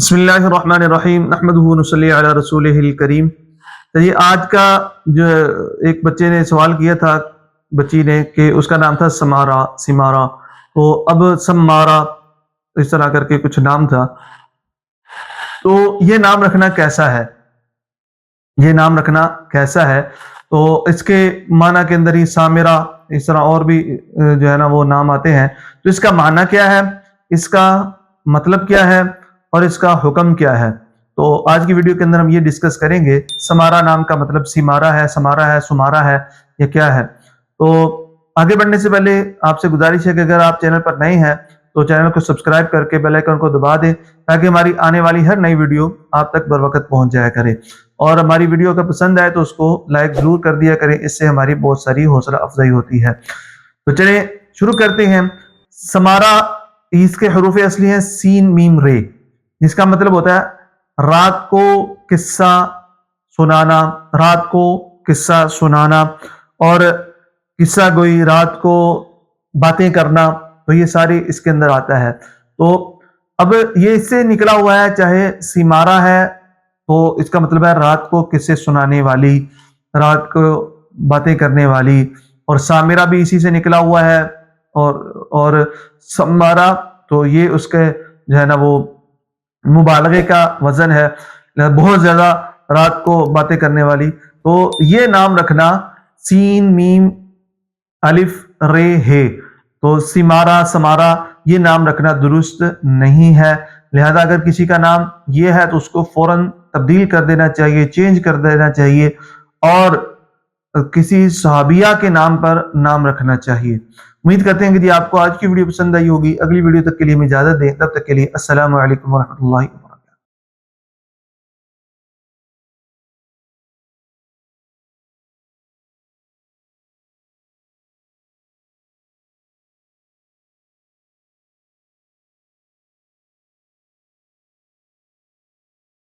بسم اللہ الرحمن الرحیم نحمدہ ونصلی علی رسولہ الکریم۔ تو یہ آج کا جو ایک بچے نے سوال کیا تھا، بچی نے، کہ اس کا نام تھا سمارا، تو اب سمارا اس طرح کر کے کچھ نام تھا، تو یہ نام رکھنا کیسا ہے؟ یہ نام رکھنا کیسا ہے؟ تو اس کے معنی کے اندر ہی سامرا، اس طرح اور بھی جو ہے نا وہ نام آتے ہیں، تو اس کا معنی کیا ہے، اس کا مطلب کیا ہے اور اس کا حکم کیا ہے؟ تو آج کی ویڈیو کے اندر ہم یہ ڈسکس کریں گے۔ سمارا نام کا مطلب سمارا ہے، سمارا ہے، یہ کیا ہے؟ تو آگے بڑھنے سے پہلے آپ سے گزارش ہے کہ اگر آپ چینل پر نئے ہیں تو چینل کو سبسکرائب کر کے بیل آئیکن کو دبا دیں تاکہ ہماری آنے والی ہر نئی ویڈیو آپ تک بر وقت پہنچ جایا کرے، اور ہماری ویڈیو اگر پسند آئے تو اس کو لائک ضرور کر دیا کریں، اس سے ہماری بہت ساری حوصلہ افزائی ہوتی ہے۔ تو چلیں شروع کرتے ہیں۔ سمارا، اس کے حروف اصلی ہیں سین میم رے، جس کا مطلب ہوتا ہے رات کو قصہ سنانا، رات کو قصہ سنانا، اور قصہ گوئی، رات کو باتیں کرنا، تو یہ ساری اس کے اندر آتا ہے۔ تو اب یہ اس سے نکلا ہوا ہے، چاہے سمارا ہے تو اس کا مطلب ہے رات کو قصے سنانے والی، رات کو باتیں کرنے والی، اور سامرا بھی اسی سے نکلا ہوا ہے، اور سمارا تو یہ اس کے جو ہے نا وہ مبالغے کا وزن ہے، بہت زیادہ رات کو باتیں کرنے والی۔ تو یہ نام رکھنا سین میم الف رے ہے، تو سمارا یہ نام رکھنا درست نہیں ہے، لہذا اگر کسی کا نام یہ ہے تو اس کو فوراً تبدیل کر دینا چاہیے، چینج کر دینا چاہیے، اور کسی صحابیہ کے نام پر نام رکھنا چاہیے۔ امید کرتے ہیں کہ آپ کو آج کی ویڈیو پسند آئی ہوگی۔ اگلی ویڈیو تک کے لیے ہمیں اجازت دیں، تب تک کے لیے السلام علیکم ورحمۃ اللہ۔